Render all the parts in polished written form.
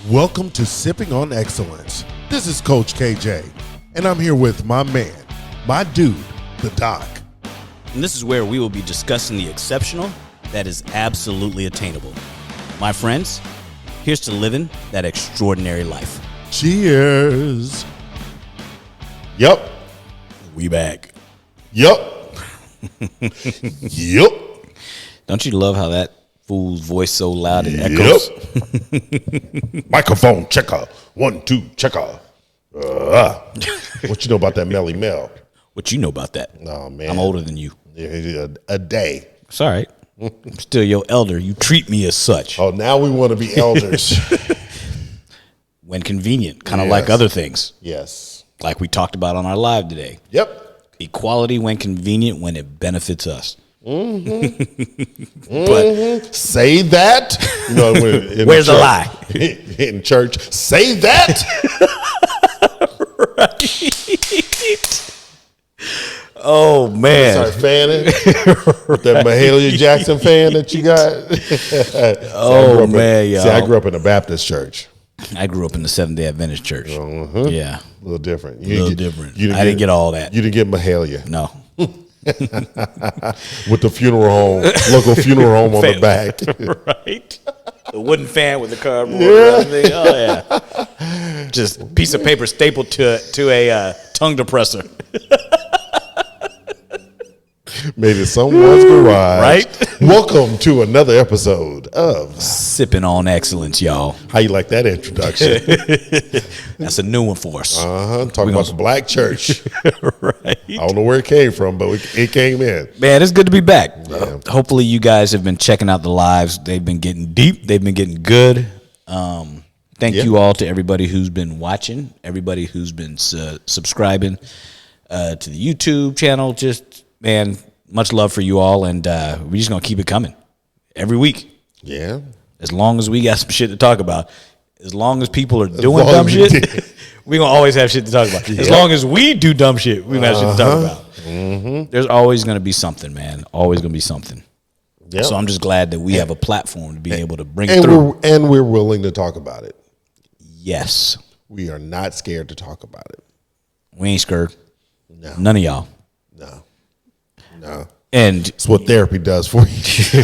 Welcome to Sipping on Excellence. This is Coach KJ, and I'm here with my man, my dude, the Doc. And this is where we will be discussing the exceptional that is absolutely attainable. My friends, here's to living that extraordinary life. Cheers. Yup. We back. Yup. Yup. Don't you love how that fool's voice so loud it echoes? Microphone checker. 1, 2, checker. What you know about that Melly Mel? What you know about that? Oh, man. I'm older than you. A day. It's all right. I'm still your elder. You treat me as such. Oh, now we want to be elders. When convenient, kind of like other things. Yes. Like we talked about on our live today. Yep. Equality when convenient, when it benefits us. Mm-hmm. But say that. No, where's the lie? In church, say that. Right. Oh man! Start fanning with that Mahalia Jackson fan that you got. Oh man, y'all. See, I grew up in a Baptist church. I grew up in the Seventh-day Adventist church. Yeah, a little different. I didn't get all that. You didn't get Mahalia. No. With the funeral home, local funeral home on the back. Right. The wooden fan with the cardboard. Yeah. Oh yeah. Just a piece of paper stapled to a tongue depressor. Made it someone's garage. Right. Welcome to another episode of Sipping on Excellence, y'all. How you like that introduction? That's a new one for us. Talking about the black church. Right. I don't know where it came from, but it came in. Man, it's good to be back. Yeah. Hopefully you guys have been checking out the lives. They've been getting deep. They've been getting good. Thank you all to everybody who's been watching, everybody who's been subscribing to the YouTube channel. Just, man, much love for you all, and we're just going to keep it coming every week. Yeah. As long as we got some shit to talk about. As long as people are doing dumb shit, we're going to always have shit to talk about. Yep. As long as we do dumb shit, we're going to have shit to talk about. Mm-hmm. There's always going to be something, man. Always going to be something. Yep. So I'm just glad that we have a platform to be able to bring it through. We're willing to talk about it. Yes. We are not scared to talk about it. We ain't scared. No. None of y'all. No. And it's what therapy does for you.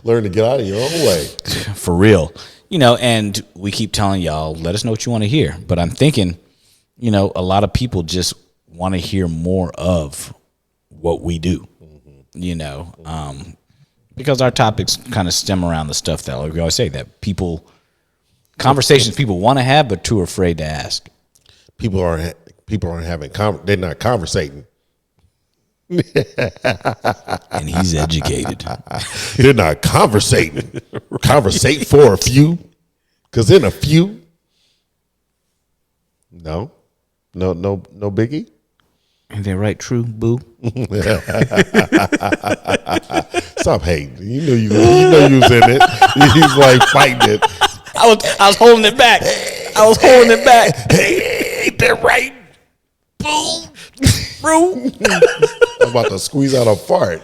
Learn to get out of your own way. For real. And we keep telling y'all, let us know what you want to hear. But I'm thinking, a lot of people just want to hear more of what we do, because our topics kind of stem around the stuff that, like we always say, that conversations people want to have, but too afraid to ask. People aren't having, they're not conversating. And he's educated. They're not conversating. Right. Conversate for a few, because in a few, no biggie. Ain't that right? True, boo. Stop hating. You knew you was in it. He's like fighting it. I was holding it back. I was holding it back. Hey, ain't that right? Boo. Bro. I'm about to squeeze out a fart.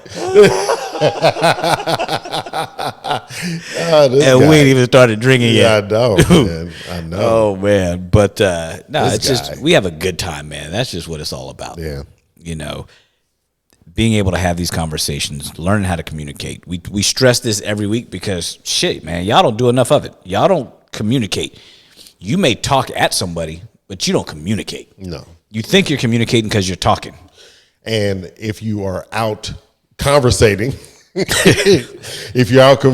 And we ain't even started drinking yet. I know, man. I know. Oh, man. But, it's just, we have a good time, man. That's just what it's all about. Yeah. Being able to have these conversations, learning how to communicate. We stress this every week because, shit, man, y'all don't do enough of it. Y'all don't communicate. You may talk at somebody, but you don't communicate. No. You think you're communicating because you're talking. And if you are out conversating, if you're out,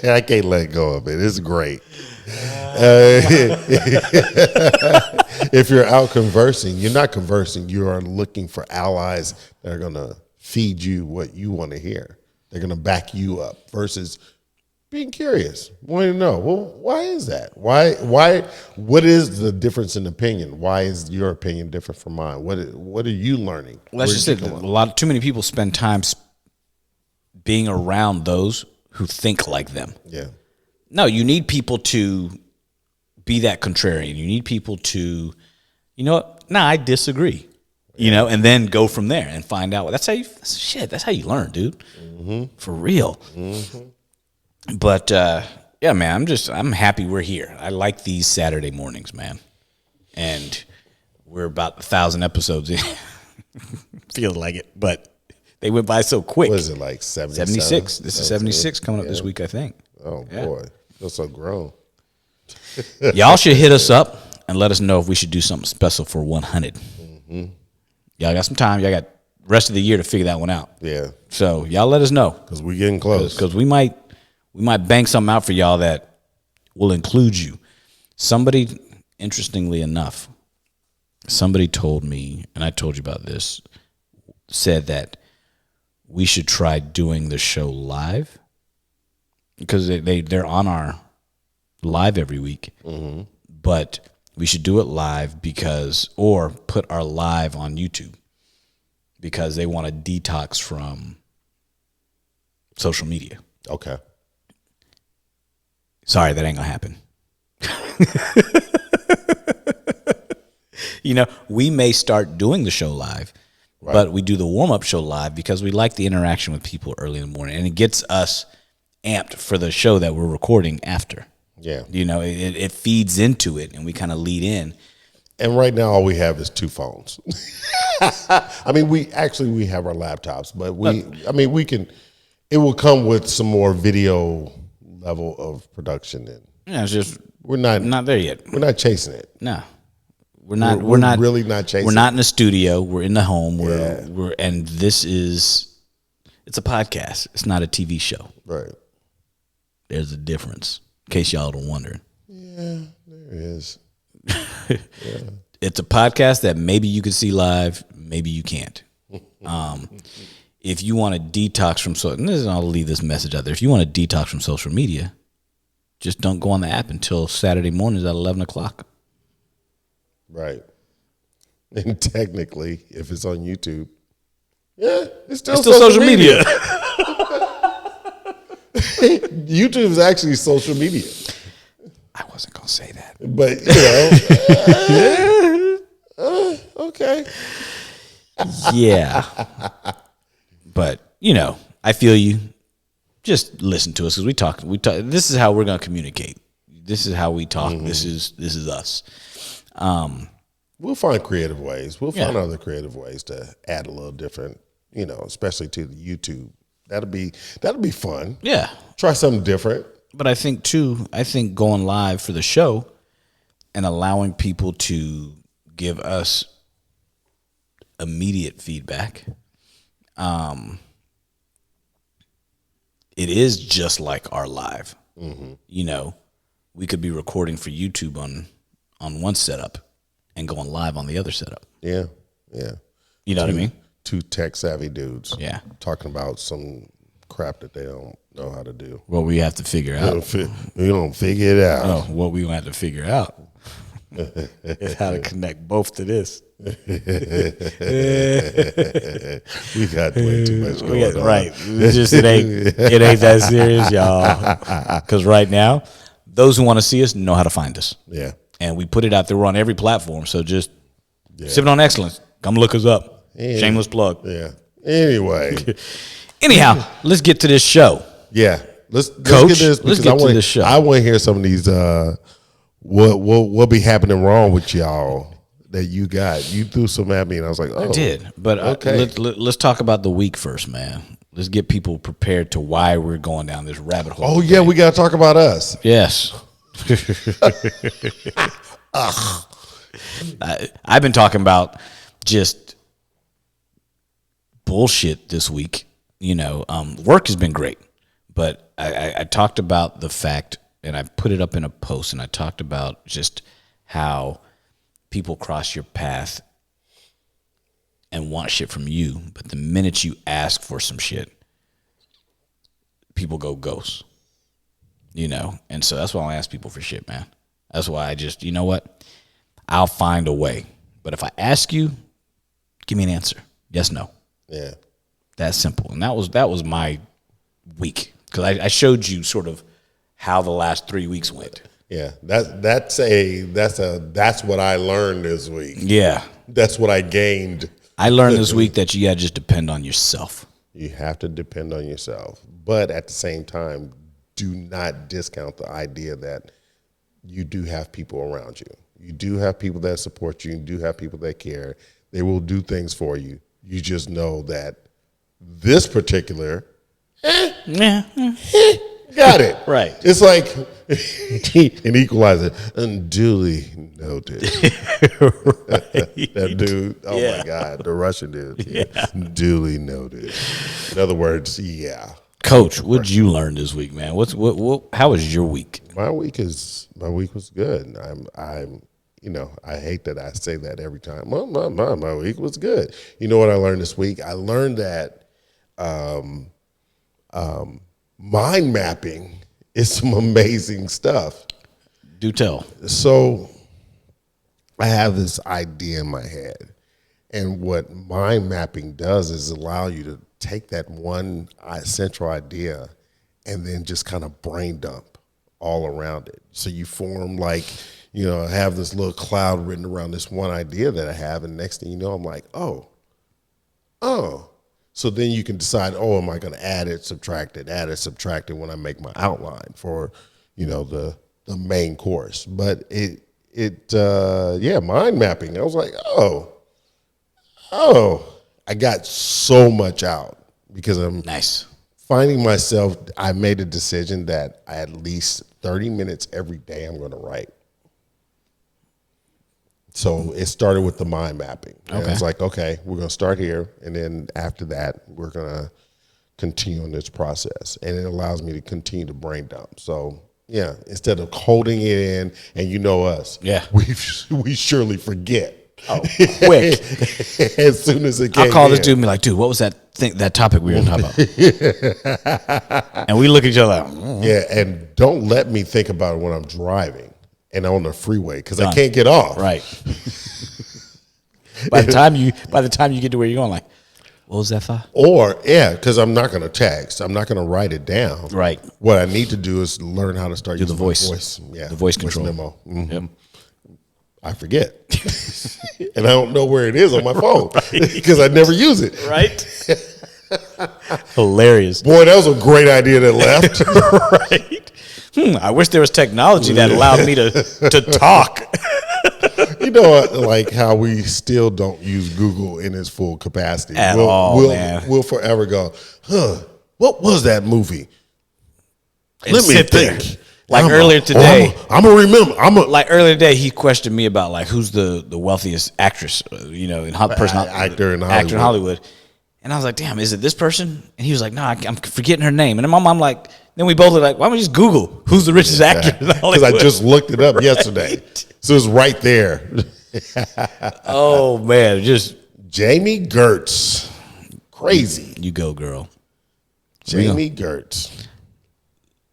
I can't let go of it. It's great. If you're out conversing, you're not conversing. You are looking for allies that are going to feed you what you want to hear. They're going to back you up versus being curious, wanting to know, well, why is that? Why, what is the difference in opinion? Why is your opinion different from mine? What are you learning? Let's just say too many people spend time being around those who think like them. Yeah. No, you need people to be that contrarian. You need people to, you know what? Nah, I disagree. Yeah. And then go from there and find out. That's how you learn, dude. Mm-hmm. For real. Mm-hmm. But yeah, man, I'm happy we're here. I like these Saturday mornings, man. And we're about 1,000 episodes in. Feels like it, but they went by so quick. What is it, like 76? This is 76 coming up this week, I think. Oh, boy. Feel so grown. Y'all should hit us up and let us know if we should do something special for 100. Mm-hmm. Y'all got some time. Y'all got rest of the year to figure that one out. Yeah. So y'all let us know. Because we're getting close. Because we might bang something out for y'all that will include you. Somebody, interestingly enough, somebody told me, and I told you about this, said that we should try doing the show live because they're on our live every week, but we should do it live or put our live on YouTube because they want to detox from social media. Okay. Sorry, that ain't gonna happen. We may start doing the show live, right, but we do the warm-up show live because we like the interaction with people early in the morning, and it gets us amped for the show that we're recording after. Yeah. It feeds into it, and we kind of lead in. And right now, all we have is 2 phones. I mean, we have our laptops, but it will come with some more video level of production. And it's just, we're not there yet. We're not chasing it. No. We're not really not chasing. We're not in the studio. We're in the home. And this is, it's a podcast. It's not a TV show. Right. There's a difference, in case y'all don't wonder. Yeah, there is. Yeah. It's a podcast that maybe you can see live, maybe you can't. If you want to detox from I'll leave this message out there. If you want to detox from social media, just don't go on the app until Saturday mornings at 11 o'clock. Right. And technically, if it's on YouTube, it's still social media. YouTube is actually social media. I wasn't going to say that. But, okay. Yeah. But, I feel you. Just listen to us because we talk. This is how we're going to communicate. This is how we talk. Mm-hmm. This is us. We'll find creative ways. We'll find other creative ways to add a little different, especially to the YouTube. That'll be fun. Yeah. Try something different. But I think going live for the show and allowing people to give us immediate feedback, it is just like our live. Mm-hmm. We could be recording for YouTube on one setup and going live on the other setup. Yeah, yeah. You know what I mean? 2 tech-savvy dudes. Yeah. Talking about some crap that they don't know how to do. What we have to figure out. We don't figure it out. Oh, what we have to figure out is how to connect both to this. We got way too much going on. Right. It ain't that serious, y'all. Because right now, those who want to see us know how to find us. Yeah. And we put it out there. We're on every platform. So just Sippin on Excellence. Come look us up. Yeah. Shameless plug. Yeah. Anyway. Anyhow, let's get to this show. Yeah. Let's Coach, get this because I want to hear some of these what be happening wrong with y'all that you got. You threw some at me and I was like, oh. I did. But okay. Let's talk about the week first, man. Let's get people prepared to why we're going down this rabbit hole. Oh, yeah, we got to talk about us. Yes. I've been talking about just bullshit this week. Work has been great, but I talked about the fact, and I put it up in a post, and I talked about just how people cross your path and want shit from you, but the minute you ask for some shit, people go ghost. And so that's why I ask people for shit, man. That's why I just, you know what? I'll find a way. But if I ask you, give me an answer. Yes, no. Yeah. That's simple. And that was my week. Because I showed you sort of how the last 3 weeks went. Yeah. That's what I learned this week. Yeah. That's what I gained. I learned this week that you gotta just depend on yourself. You have to depend on yourself. But at the same time, do not discount the idea that you do have people around you. You do have people that support you. You do have people that care. They will do things for you. You just know that this particular, Yeah. got it. Right. It's like an equalizer, unduly noted. That dude, oh Yeah. my God, the Russian dude. Yeah. Duly noted. In other words, yeah. Coach, what did you learn this week, man? How was your week? My week was good. I'm I hate that I say that every time. Well, my week was good. You know what I learned this week? I learned that mind mapping is some amazing stuff. Do tell. So I have this idea in my head, and what mind mapping does is allow you to take that one central idea and then just kind of brain dump all around it. So you form have this little cloud written around this one idea that I have, and next thing you know, I'm like, oh. So then you can decide, am I going to add it, subtract it when I make my outline for, the main course. But mind mapping. I was like, I got so much out because I'm Nice. finding myself. I made a decision that at least 30 minutes every day I'm going to write. So it started with the mind mapping. And Okay. it's like, okay, we're going to start here. And then after that, we're going to continue on this process. And it allows me to continue to brain dump. So, yeah, instead of holding it in, and you know us, Yeah. we surely forget. Oh, quick. As soon as it came I'll call this in. dude and be like, dude, what was that topic we were talking about? And we look at each other like, Yeah, and don't let me think about it when I'm driving and on the freeway because I Done. can't get off. right. By the time you get to where you're going, like, what was that for? Or, because I'm not going to text. I'm not going to write it down. Right. What I need to do is learn how to start Do the using my voice. voice. Yeah, The voice control. memo. Mhm. Yep. I forget. And I don't know where it is on my phone because I never use it. Right? Hilarious. Boy, that was a great idea that left. Right? I wish there was technology that allowed me to talk. You know, like how we still don't use Google in its full capacity. At all, man. We'll forever go, what was that movie? And Let me sit there. think. Like earlier today. I'm going to remember. Like earlier today, he questioned me about like who's the wealthiest actress, in Actor in Hollywood. And I was like, damn, is it this person? And he was like, no, I'm forgetting her name. And then my mom then we both were like, why don't we just Google who's the richest actor in Hollywood? Because I just looked it up yesterday. So it's right there. Oh, man, just Jamie Gertz. Crazy. you go, girl. Jamie Gertz.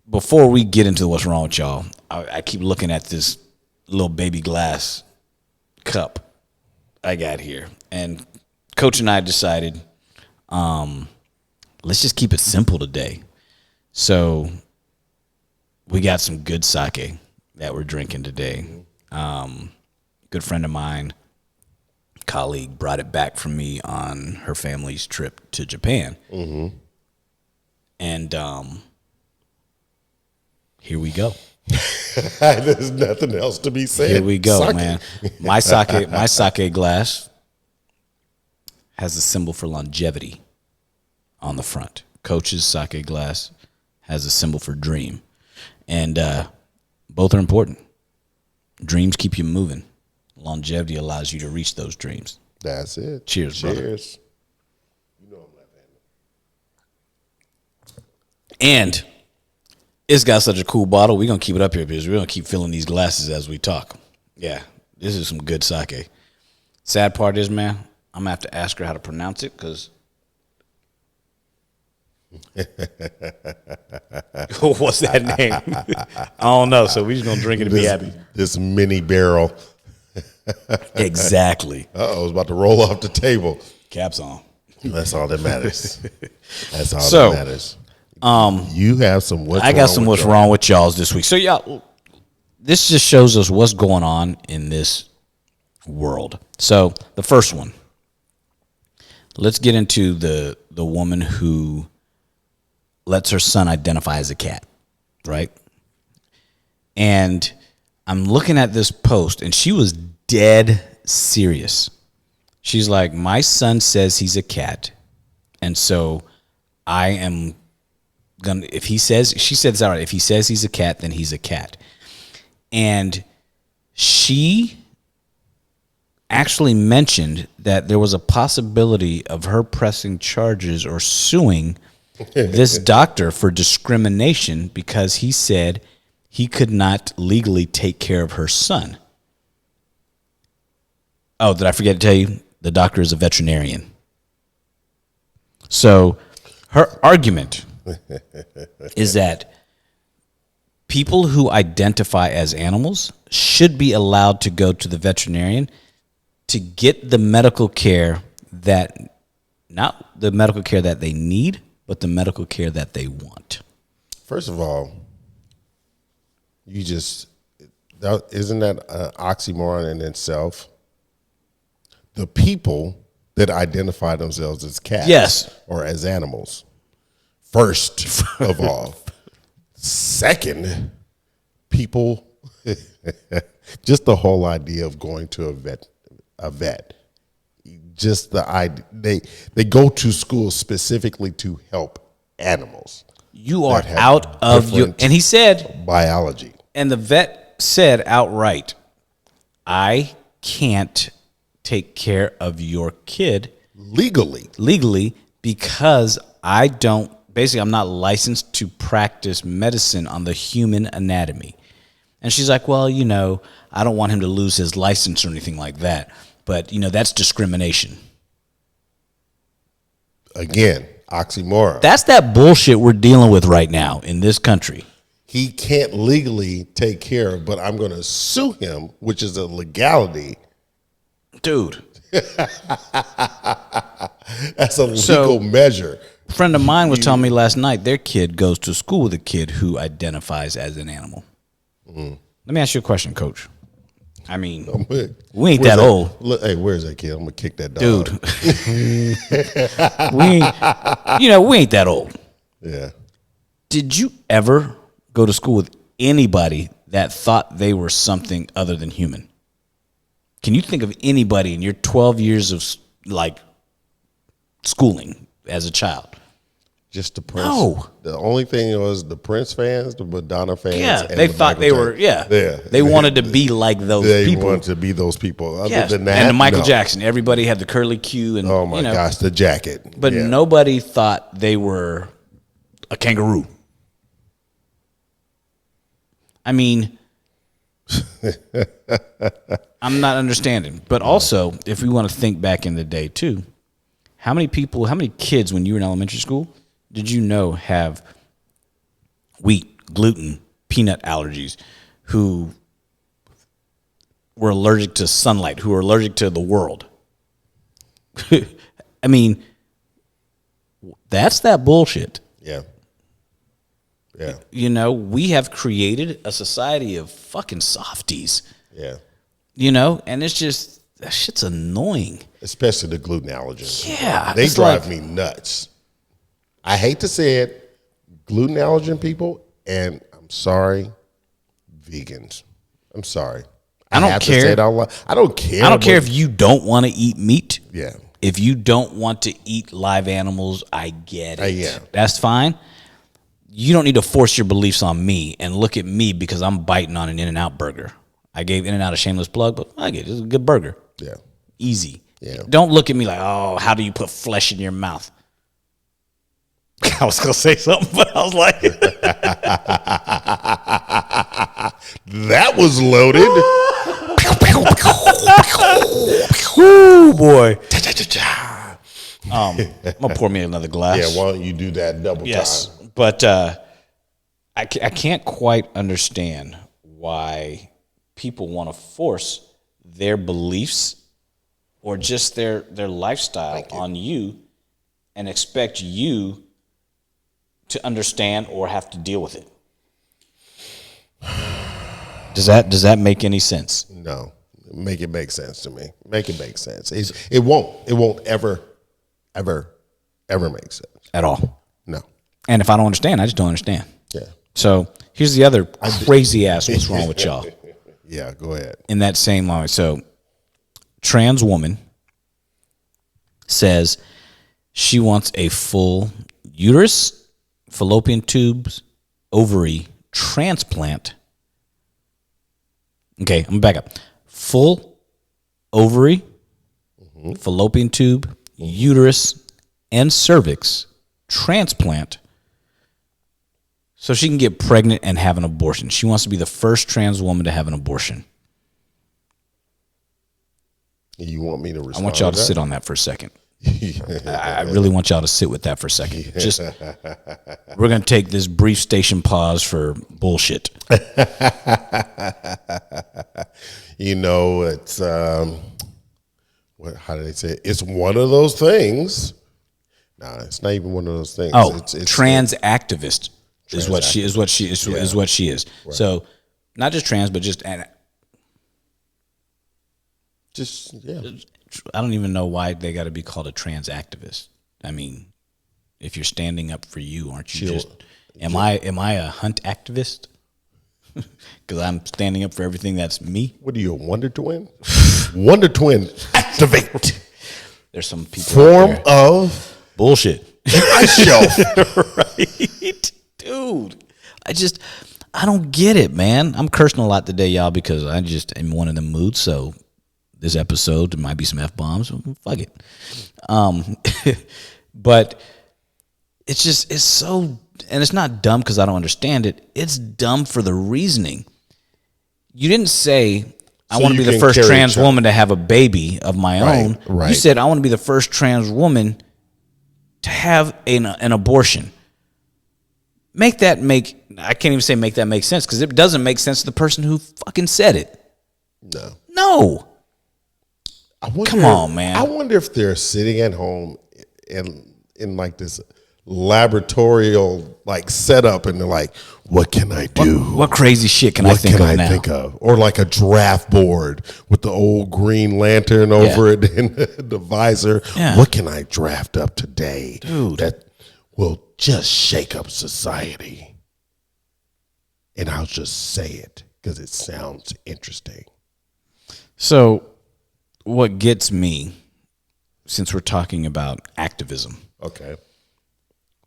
Before we get into what's wrong with y'all, I keep looking at this little baby glass cup I got here. And Coach and I decided, let's just keep it simple today. So we got some good sake that we're drinking today. Good friend of mine, colleague, brought it back from me on her family's trip to Japan. Mm-hmm. And here we go. There's nothing else to be said. Here we go, Sake. man. My sake glass has a symbol for longevity on the front. Coach's sake glass has a symbol for dream. And both are important. Dreams keep you moving. Longevity allows you to reach those dreams. That's it. Cheers, brother. Cheers. You know I'm left-handed. And it's got such a cool bottle. We're going to keep it up here because we're going to keep filling these glasses as we talk. Yeah, this is some good sake. Sad part is, man, I'm going to have to ask her how to pronounce it because what's that name? I don't know. So we're just going to drink it and be happy. This mini barrel. Exactly. Uh-oh, it's about to roll off the table. Caps on. That's all that matters. That's all So, that matters. You have some what's I got wrong some with what's y'all. wrong with y'all's this week. So, y'all, this just shows us what's going on in this world. So, the first one. Let's get into the woman who lets her son identify as a cat. right? And I'm looking at this post, and she was dead serious. She's like, my son says he's a cat, and so I am gonna, if he says, she said this outright, if he says he's a cat, then he's a cat. And she actually mentioned that there was a possibility of her pressing charges or suing this doctor for discrimination because he said he could not legally take care of her son. Oh, did I forget to tell you? The doctor is a veterinarian. So her argument is that people who identify as animals should be allowed to go to the veterinarian to get the medical care that, not the medical care that they need, but the medical care that they want. First of all, isn't that an oxymoron in itself? The people that identify themselves as cats, yes, or as animals, first of all. Second, people, just the whole idea of going to a vet, just the idea, they go to school specifically to help animals. You are out of your, and he said, biology. And the vet said outright, I can't take care of your kid legally because I'm not licensed to practice medicine on the human anatomy. And she's like, well, I don't want him to lose his license or anything like that. But, that's discrimination. Again, oxymoron. That's that bullshit we're dealing with right now in this country. He can't legally take care of, but I'm going to sue him, which is a legality. Dude. That's a legal measure. A friend of mine was telling me last night their kid goes to school with a kid who identifies as an animal. Mm-hmm. Let me ask you a question, Coach. I mean, we ain't that old. Look, hey, where's that kid? I'm gonna kick that dog. Dude. we ain't that old. Yeah. Did you ever go to school with anybody that thought they were something other than human? Can you think of anybody in your 12 years of schooling as a child? Just the Prince. No. The only thing was the Prince fans, the Madonna fans. Yeah, and they the thought Michael they were, Jackson. They wanted to be like those people. They wanted to be those people. Other yes. than that, and the Michael Jackson. Everybody had the curly Q. And, oh, my gosh, the jacket. But nobody thought they were a kangaroo. I mean, I'm not understanding. But also, if we want to think back in the day, too, how many kids when you were in elementary school did you know have wheat, gluten, peanut allergies, who were allergic to sunlight, who were allergic to the world? I mean, that's that bullshit. Yeah. Yeah. We have created a society of fucking softies. Yeah. And it's just, that shit's annoying. Especially the gluten allergens. Yeah. They drive me nuts. I hate to say it, gluten allergen people, and I'm sorry, vegans. I'm sorry. I don't care. To say it out loud. I don't care. I don't care if you don't want to eat meat. Yeah. If you don't want to eat live animals, I get it. Yeah. That's fine. You don't need to force your beliefs on me and look at me because I'm biting on an In-N-Out burger. I gave In-N-Out a shameless plug, but I get it. It's a good burger. Yeah. Easy. Yeah. Don't look at me like, oh, how do you put flesh in your mouth? I was going to say something, but I was like. That was loaded. Woo, boy. I'm going to pour me another glass. Yeah, why don't you do that double time? But I can't quite understand why people want to force their beliefs or just their lifestyle on you and expect you to understand or have to deal with it. Does that make any sense? No. Make it make sense to me. Make it make sense. It won't ever make sense. At all. No. And if I don't understand, I just don't understand. Yeah. So here's the other crazy ass what's wrong with y'all. Yeah, go ahead. In that same line. So trans woman says she wants a full uterus, fallopian tubes, ovary transplant. Okay, I'm gonna back up. Full ovary, fallopian tube, uterus, and cervix transplant so she can get pregnant and have an abortion. She wants to be the first trans woman to have an abortion. You want me to respond? I want y'all to sit on that for a second. I really want y'all to sit with that for a second. Just we're gonna take this brief station pause for bullshit. You know, it's how do they say it? It's one of those things. Nah, it's not even one of those things. Oh, it's trans activist is what she is. What she is. Right. So, not just trans, but just yeah. I don't even know why they got to be called a trans activist. I mean, if you're standing up for you, aren't you just? Am I a hunt activist? Because I'm standing up for everything that's me. What are you, a Wonder Twin? Wonder Twin, activate. There's some people form of bullshit. Ice shelf, right, dude. I don't get it, man. I'm cursing a lot today, y'all, because I just am one of them moods. So this episode there might be some F-bombs. Fuck it. But it's so, and it's not dumb because I don't understand it. It's dumb for the reasoning. You didn't say, I want to be the first trans woman to have a baby of my own. Right. You said, I want to be the first trans woman to have an abortion. I can't even say make that make sense because it doesn't make sense to the person who fucking said it. No. Come on, man. I wonder if they're sitting at home in like this laboratorial like setup and they're like, what can I do? What crazy shit can I think of? Or like a draft board with the old green lantern over it and the visor. Yeah. What can I draft up today, dude, that will just shake up society? And I'll just say it because it sounds interesting. So what gets me, since we're talking about activism, okay,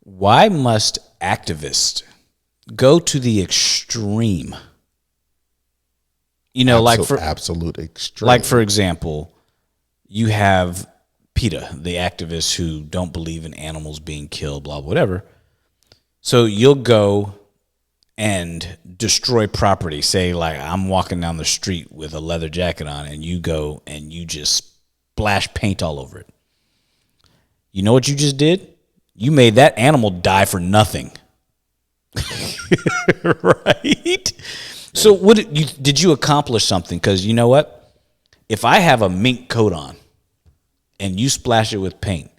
why must activists go to the extreme? You know, absolute extreme. Like, for example, you have PETA, the activists who don't believe in animals being killed, blah, whatever. So you'll go and destroy property. Say, like, I'm walking down the street with a leather jacket on, and you go and you just splash paint all over it. You know what you just did? You made that animal die for nothing. Right? So did you accomplish something? Because you know what? If I have a mink coat on and you splash it with paint,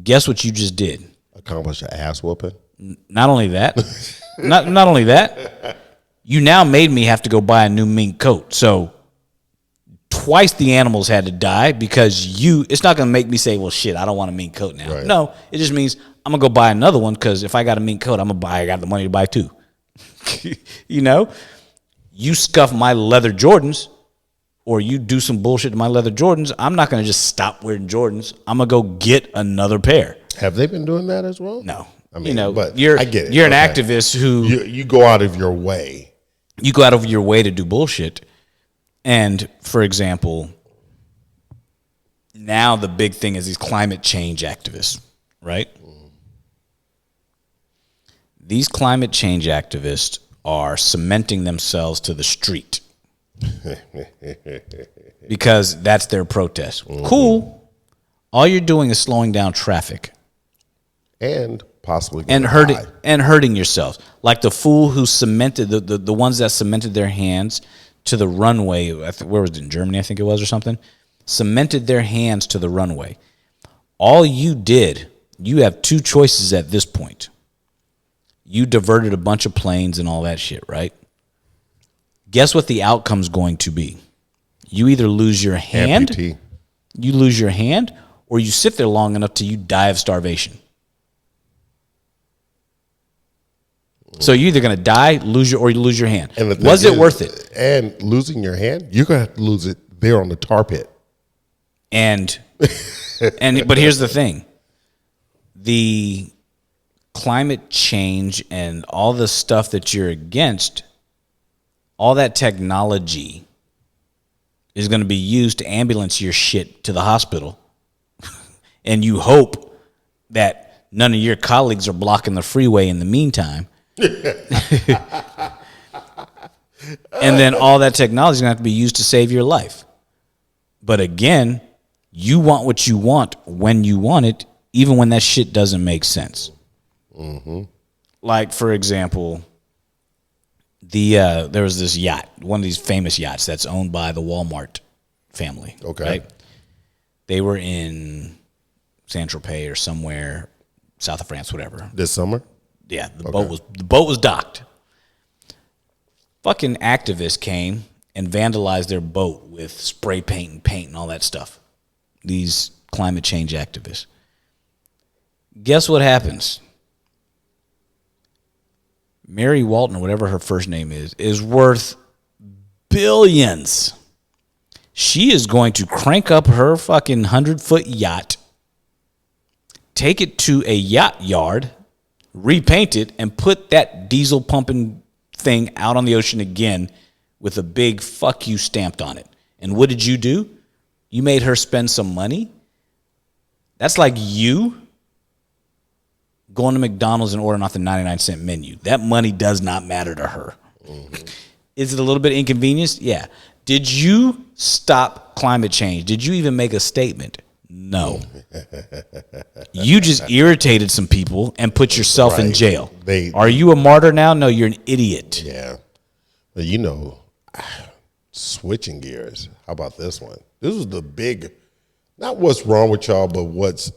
guess what you just did? Accomplish an ass whooping? Not only that, not only that, you now made me have to go buy a new mink coat. So twice the animals had to die because it's not going to make me say, well, shit, I don't want a mink coat now. Right. No, it just means I'm going to go buy another one because if I got a mink coat, I got the money to buy two. You know, you scuff my leather Jordans or you do some bullshit to my leather Jordans, I'm not going to just stop wearing Jordans. I'm going to go get another pair. Have they been doing that as well? No. I mean, you know, but I get it. You're an activist who... You go out of your way. You go out of your way to do bullshit. And, for example, now the big thing is these climate change activists, right? These climate change activists are cementing themselves to the street because that's their protest. Mm-hmm. Cool. All you're doing is slowing down traffic. And possibly hurting yourself. Like the fool who cemented, the ones that cemented their hands to the runway, where was it, in Germany, I think it was, or something, cemented their hands to the runway. All you did, you have two choices at this point. You diverted a bunch of planes and all that shit, right? Guess what the outcome's going to be? You either lose your hand, or you sit there long enough till you die of starvation. So you're either going to die, or you lose your hand. And was it worth it? And losing your hand, you're going to have to lose it there on the tar pit. And but here's the thing. The climate change and all the stuff that you're against, all that technology is going to be used to ambulance your shit to the hospital. And you hope that none of your colleagues are blocking the freeway in the meantime. And then all that technology is going to have to be used to save your life. But again, you want what you want when you want it, even when that shit doesn't make sense. Mm-hmm. Like, for example, there was this yacht, one of these famous yachts that's owned by the Walmart family. Okay. Right? They were in Saint-Tropez or somewhere south of France, whatever. This summer? Yeah, the boat was docked. Fucking activists came and vandalized their boat with spray paint and paint and all that stuff. These climate change activists. Guess what happens? Mary Walton, or whatever her first name is worth billions. She is going to crank up her fucking 100-foot yacht, take it to a yacht yard, repaint it, and put that diesel pumping thing out on the ocean again with a big fuck you stamped on it. And what did you do? You made her spend some money? That's like you going to McDonald's and ordering off the 99-cent menu. That money does not matter to her. Mm-hmm. Is it a little bit inconvenienced? Yeah. Did you stop climate change? Did you even make a statement? No. You just irritated some people and put yourself in jail. Are you a martyr now? No, you're an idiot. Yeah. But switching gears. How about this one? This was the big, not what's wrong with y'all, but what's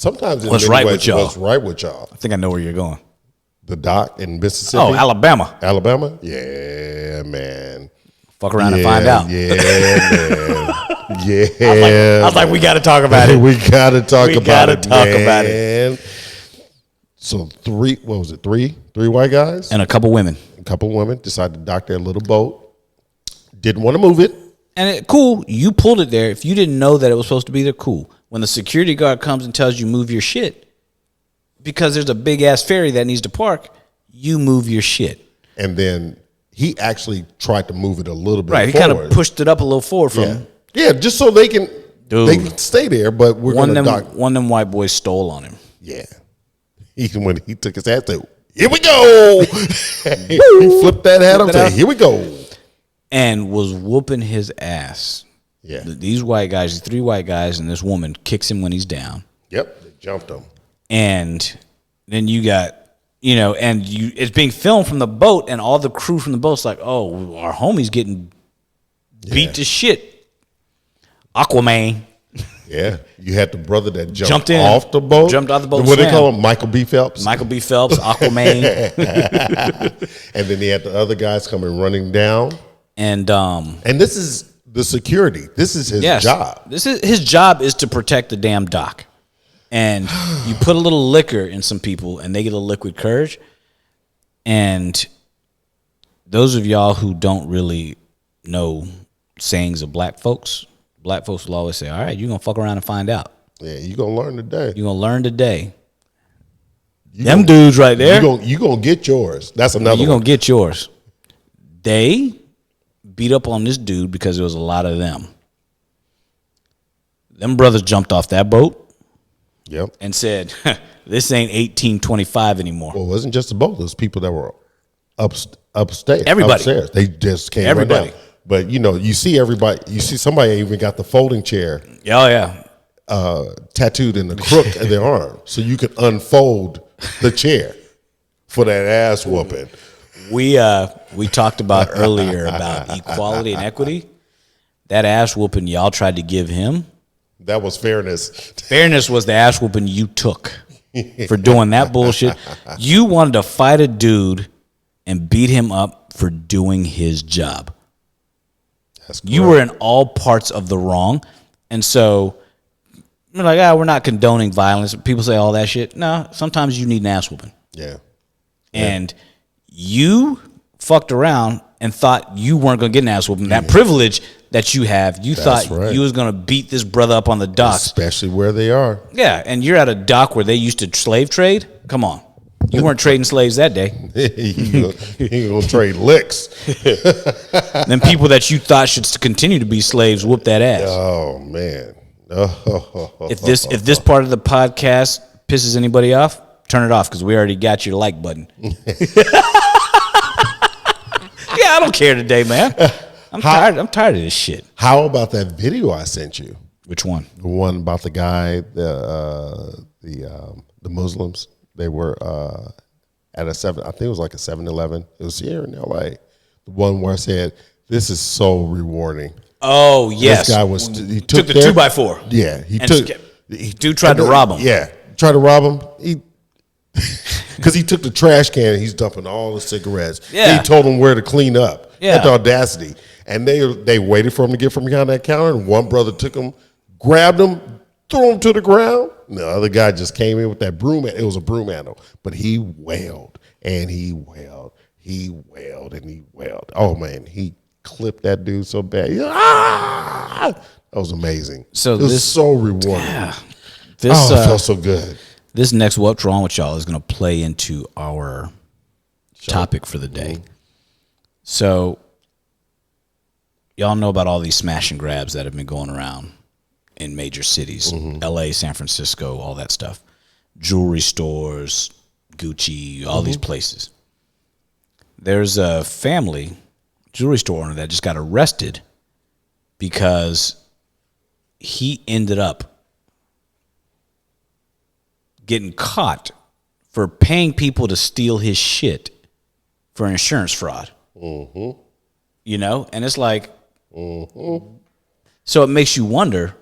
right with y'all. What's right with y'all. I think I know where you're going. The dock in Mississippi. Oh, Alabama. Alabama? Yeah, man. Fuck around and find out. Yeah, man. Yeah. I was like, we got to talk about it. We got to talk about it. So three white guys? And a couple women. Decided to dock their little boat. Didn't want to move it. And cool, you pulled it there. If you didn't know that it was supposed to be there, cool. When the security guard comes and tells you move your shit, because there's a big-ass ferry that needs to park, you move your shit. And then he actually tried to move it a little bit forward. He kind of pushed it up a little forward from him. Yeah, just so they can stay there, but we're going to dock. One of them white boys stole on him. Yeah. When he took his hat, said, here we go. He flipped that hat up and said, here we go. And was whooping his ass. Yeah. These three white guys, and this woman kicks him when he's down. Yep, they jumped him. And then you got, it's being filmed from the boat, and all the crew from the boat's like, oh, our homie's getting beat to shit. Aquaman. Yeah, you had the brother that jumped in, off the boat. Jumped out the boat. What do they call him? Michael B. Phelps? Michael B. Phelps, Aquaman. And then he had the other guys coming running down. And this is the security. This is his job. His job is to protect the damn dock. And you put a little liquor in some people, and they get a liquid courage. And those of y'all who don't really know sayings of black folks will always say, all right, you're going to fuck around and find out. Yeah, you're going to learn today. You're going to learn today. Dudes right there. You're going to get yours. That's another one. You're going to get yours. They beat up on this dude because there was a lot of them. Them brothers jumped off that boat. Yep. And said, this ain't 1825 anymore. Well, it wasn't just the boat. Those people that were upstairs. Everybody. Upstairs. They just came everybody. Right down. But, you see everybody. You see somebody even got the folding chair. Oh, yeah. Tattooed in the crook of their arm. So you could unfold the chair for that ass whooping. We talked about earlier about equality and equity. That ass whooping y'all tried to give him. That was fairness. Fairness was the ass whooping you took for doing that bullshit. You wanted to fight a dude and beat him up for doing his job. You were in all parts of the wrong. And so you're like, we're not condoning violence. People say all that shit. No, sometimes you need an ass whooping. Yeah. And you fucked around and thought you weren't going to get an ass whooping. That privilege that you have, you thought you was going to beat this brother up on the docks. Especially where they are. Yeah, and you're at a dock where they used to slave trade? Come on. You weren't trading slaves that day. You ain't going to trade licks. Them people that you thought should continue to be slaves whoop that ass. Oh, man. If this part of the podcast pisses anybody off, turn it off because we already got your like button. Yeah, I don't care today, man. I'm tired of this shit. How about that video I sent you? Which one? The one about the guy, the Muslims. They were at I think it was like a 7-Eleven. It was here in L.A. The one where I said, "This is so rewarding." Oh yes, this guy was. He took the 2x4. Yeah, Dude tried to rob him. Yeah, tried to rob him. Because he took the trash can and he's dumping all the cigarettes. Yeah. He told him where to clean up. Yeah. That's audacity. And they waited for him to get from behind that counter. And one brother took him, grabbed him, threw him to the ground. And the other guy just came in with that broom. It was a broom handle. But he wailed and he wailed. He wailed and he wailed. Oh, man. He clipped that dude so bad. That was amazing. So it was so rewarding. Yeah. It felt so good. This next What's Wrong with Y'all is going to play into our topic for the day. Mm-hmm. So, y'all know about all these smash and grabs that have been going around in major cities, L.A., San Francisco, all that stuff. Jewelry stores, Gucci, all these places. There's a jewelry store owner that just got arrested because he ended up getting caught for paying people to steal his shit for insurance fraud. Mm-hmm. You know? And it's like, so it makes you wonder,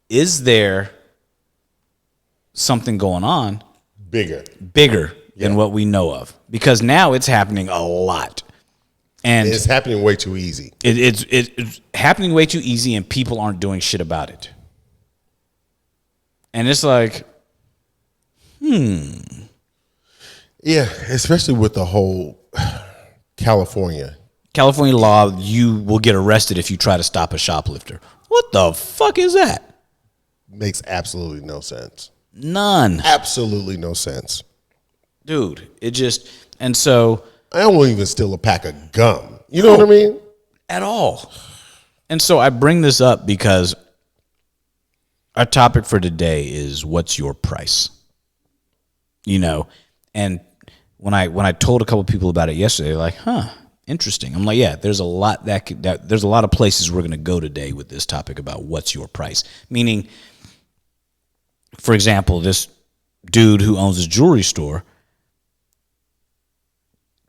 is there something going on bigger than what we know of? Because now it's happening a lot. And it's happening way too easy. It's happening way too easy and people aren't doing shit about it. And it's like, Yeah, especially with the whole California law, you will get arrested if you try to stop a shoplifter. What the fuck is that? Makes absolutely no sense. None. Absolutely no sense. Dude, and so. I won't even steal a pack of gum. You know what I mean? At all. And so I bring this up because our topic for today is, what's your price? You know, and when I told a couple of people about it yesterday, they're like, interesting. I'm like, yeah, there's a lot there's a lot of places we're going to go today with this topic about what's your price. Meaning, for example, this dude who owns a jewelry store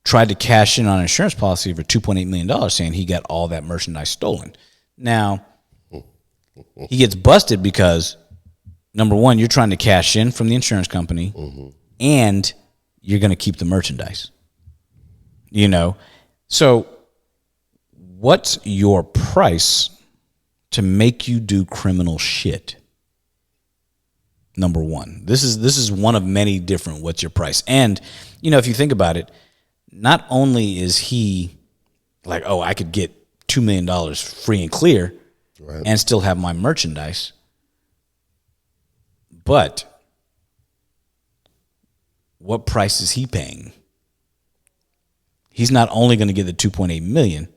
tried to cash in on an insurance policy for $2.8 million, saying he got all that merchandise stolen. Now, he gets busted because, number one, you're trying to cash in from the insurance company, and you're going to keep the merchandise. You know? So, what's your price to make you do criminal shit? Number one. This is one of many different what's your price. And, you know, if you think about it, not only is he like, oh, I could get $2 million free and clear and still have my merchandise, but what price is he paying? He's not only going to get the $2.8 million,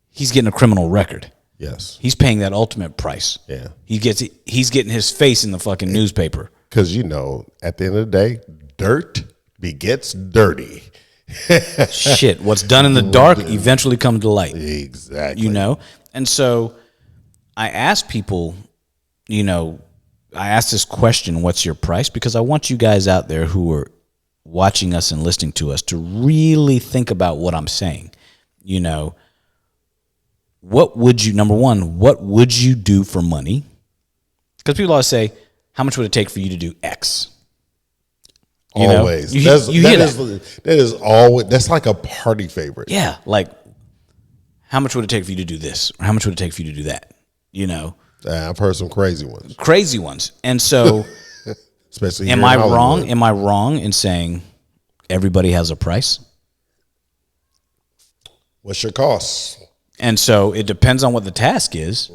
he's getting a criminal record. Yes. He's paying that ultimate price. Yeah. He's getting his face in the fucking newspaper. Because, you know, at the end of the day, dirt begets dirty. Shit, what's done in the dark eventually comes to light. Exactly. You know? And so I ask people, you know, I ask this question, what's your price? Because I want you guys out there who are watching us and listening to us to really think about what I'm saying. You know, number one, what would you do for money? Because people always say, how much would it take for you to do X? You always. That is always, that's like a party favorite. Yeah. Like, how much would it take for you to do this? Or how much would it take for you to do that? You know? I've heard some crazy ones. And so especially Am here I in Hollywood. wrong? Am I wrong in saying everybody has a price? What's your cost? And so it depends on what the task is.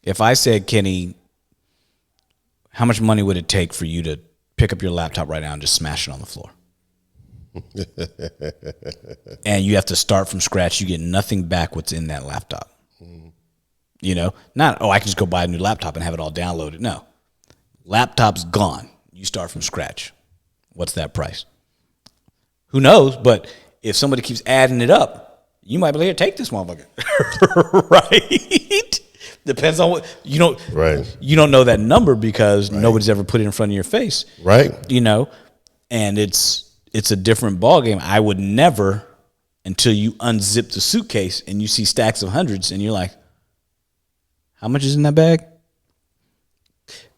If I said, Kenny, how much money would it take for you to pick up your laptop right now and just smash it on the floor? And you have to start from scratch. You get nothing back what's in that laptop. You know, not, I can just go buy a new laptop and have it all downloaded. No. Laptop's gone. You start from scratch. What's that price? Who knows? But if somebody keeps adding it up, you might be able to take this motherfucker. Right? Depends on what you don't. Right. You don't know that number because nobody's ever put it in front of your face. Right. You know, and it's a different ballgame. I would never, until you unzip the suitcase and you see stacks of hundreds and you're like, how much is in that bag?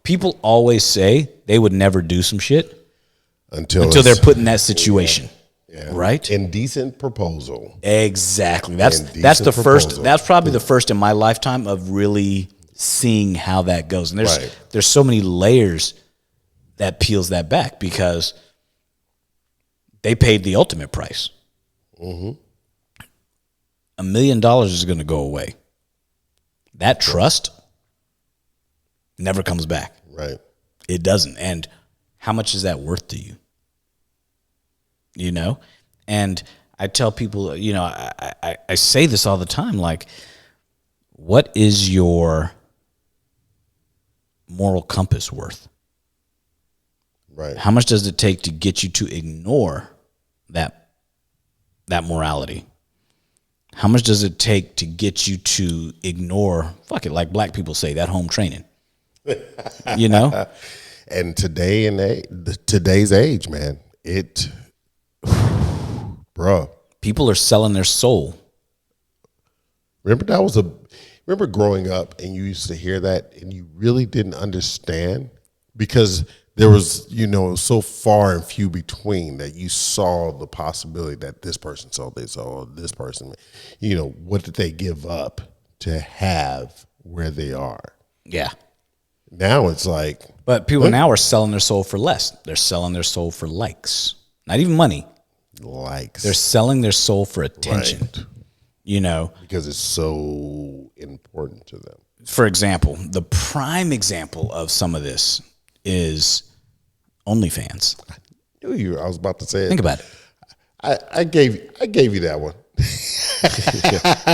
People always say they would never do some shit until they're put in that situation. Yeah. Right? Indecent proposal. Exactly. That's the first. That's probably the first in my lifetime of really seeing how that goes. And there's so many layers that peels that back because they paid the ultimate price. $1 million is going to go away. That trust never comes back. Right. It doesn't. And how much is that worth to you? You know? And I tell people, you know, I say this all the time, like, what is your moral compass worth? Right. How much does it take to get you to ignore that morality? How much does it take to get you to ignore, fuck it, like black people say, that home training? You know? And today's age, man, bro. People are selling their soul. Remember growing up and you used to hear that and you really didn't understand because there was, you know, so far and few between that you saw the possibility that this person sold this or this person, you know, what did they give up to have where they are? Yeah. Now it's like. But people now are selling their soul for less. They're selling their soul for likes. Not even money. Likes. They're selling their soul for attention. Right. You know. Because it's so important to them. For example, the prime example of some of this is OnlyFans. I knew I was about to say it. Think about it. I gave you that one.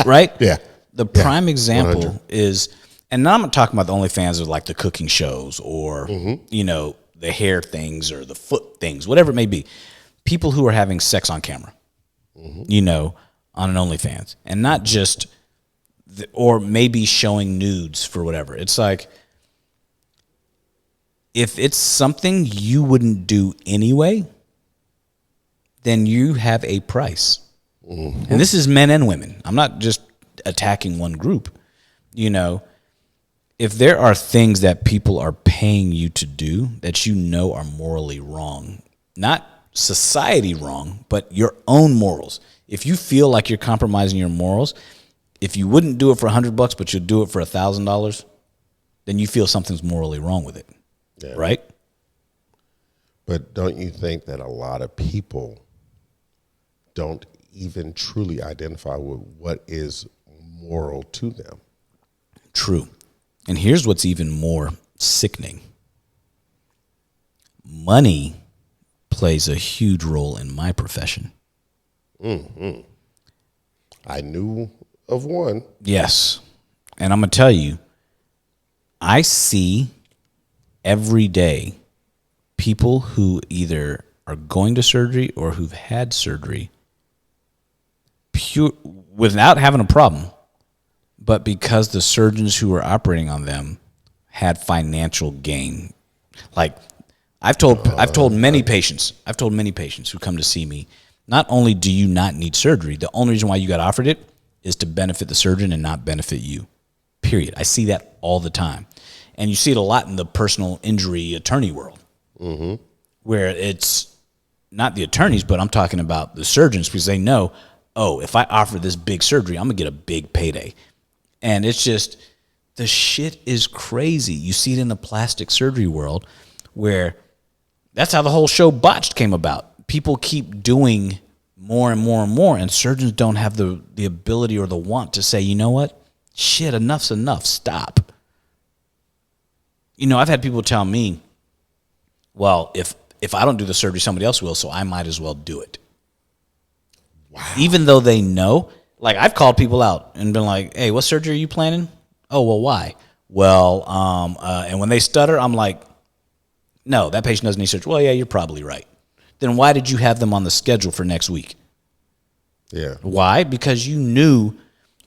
Right? Yeah. The prime example 100. is, and now I'm not talking about the OnlyFans of like the cooking shows or, you know, the hair things or the foot things, whatever it may be. People who are having sex on camera, you know, on an OnlyFans. And not just, or maybe showing nudes for whatever. It's like, if it's something you wouldn't do anyway, then you have a price. And this is men and women. I'm not just attacking one group. You know, if there are things that people are paying you to do that you know are morally wrong, not society wrong, but your own morals. If you feel like you're compromising your morals, if you wouldn't do it for $100, but you'll do it for $1,000, then you feel something's morally wrong with it. Yeah. Right? But don't you think that a lot of people don't even truly identify with what is moral to them? True. And here's what's even more sickening. Money plays a huge role in my profession. I knew of one. Yes. And I'm going to tell you, I see every day people who either are going to surgery or who've had surgery without having a problem, but because the surgeons who were operating on them had financial gain. Like I've told many patients who come to see me, not only do you not need surgery, the only reason why you got offered it is to benefit the surgeon and not benefit you. Period. I see that all the time. And you see it a lot in the personal injury attorney world, where it's not the attorneys, but I'm talking about the surgeons, because they know, oh, if I offer this big surgery, I'm going to get a big payday. And it's just, the shit is crazy. You see it in the plastic surgery world where That's how the whole show Botched came about. People keep doing more and more and more, and surgeons don't have the ability or the want to say, you know what? Shit, enough's enough. Stop. You know, I've had people tell me, well, if I don't do the surgery, somebody else will, so I might as well do it. Wow. Even though they know, like I've called people out and been like, hey, what surgery are you planning? Oh, well, why? Well, and when they stutter, I'm like, no, that patient doesn't need surgery. Well, yeah, you're probably right. Then why did you have them on the schedule for next week? Yeah. Why? Because you knew,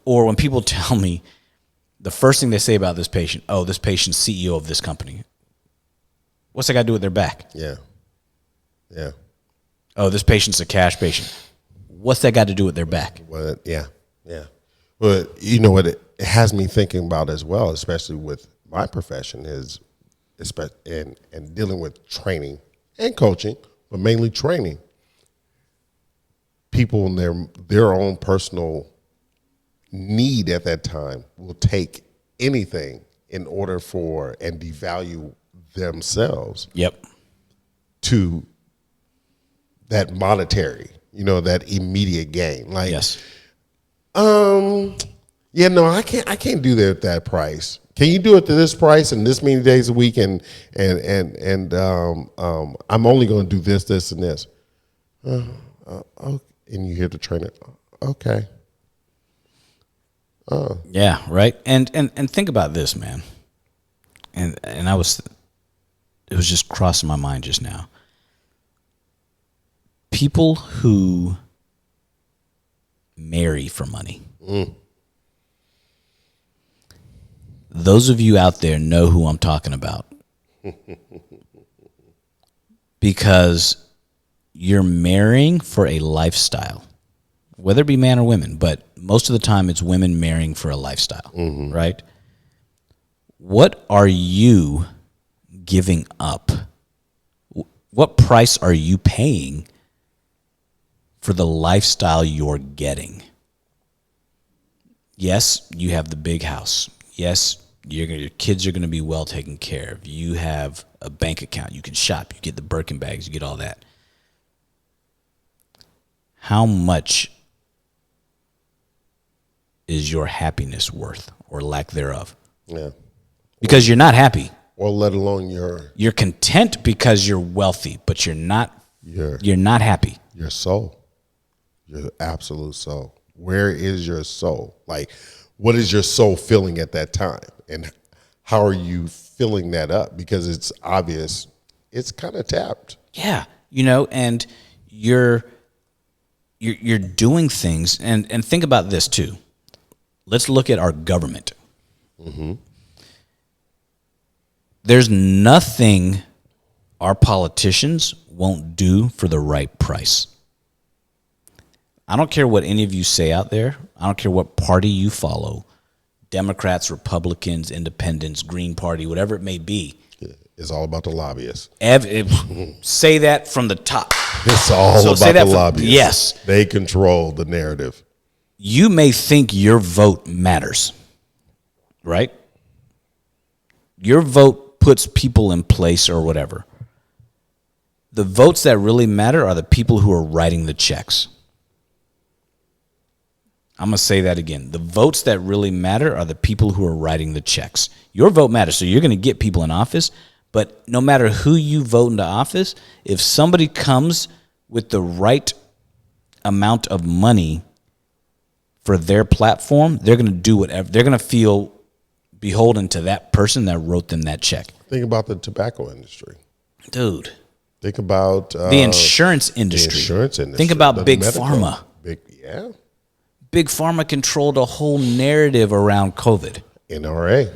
or when people tell me, the first thing they say about this patient, oh, this patient's CEO of this company. What's that got to do with their back? Yeah. Yeah. Oh, this patient's a cash patient. What's that got to do with their back? Well, yeah. Yeah. But you know what it has me thinking about as well, especially with my profession, is and dealing with training and coaching, but mainly training. People in their own personal need at that time will take anything in order for and devalue themselves. Yep. To that monetary, that immediate gain. Like, yes. Yeah, no, I can't do that at that price. Can you do it to this price and this many days a week and I'm only going to do this, and this. Okay. And you hear the trainer, okay. Yeah, right. And think about this, man. And it was just crossing my mind just now. People who marry for money. Those of you out there know who I'm talking about. Because you're marrying for a lifestyle, whether it be man or women, but most of the time it's women marrying for a lifestyle, right? What are you giving up? What price are you paying for the lifestyle you're getting? Yes, you have the big house. Yes, your kids are going to be well taken care of. You have a bank account. You can shop. You get the Birkin bags. You get all that. How much is your happiness worth, or lack thereof? Yeah. Because you're not happy. Or let alone you're content because you're wealthy, but you're not happy. Your soul. Your absolute soul. Where is your soul? Like, what is your soul feeling at that time? And how are you filling that up? Because it's obvious it's kind of tapped. Yeah. And you're doing things, and think about this too. Let's look at our government. Mm-hmm. There's nothing our politicians won't do for the right price. I don't care what any of you say out there. I don't care what party you follow. Democrats, Republicans, Independents, Green Party, whatever it may be. It's all about the lobbyists. Say that from the top. It's all about the lobbyists. Yes. They control the narrative. You may think your vote matters, right? Your vote puts people in place or whatever. The votes that really matter are the people who are writing the checks. I'm going to say that again. The votes that really matter are the people who are writing the checks. Your vote matters, so you're going to get people in office, but no matter who you vote into office, if somebody comes with the right amount of money for their platform, they're going to do whatever. They're going to feel beholden to that person that wrote them that check. Think about the tobacco industry. Dude. Think about the insurance industry. Think about Big Pharma. Yeah. Big Pharma controlled a whole narrative around COVID. NRA.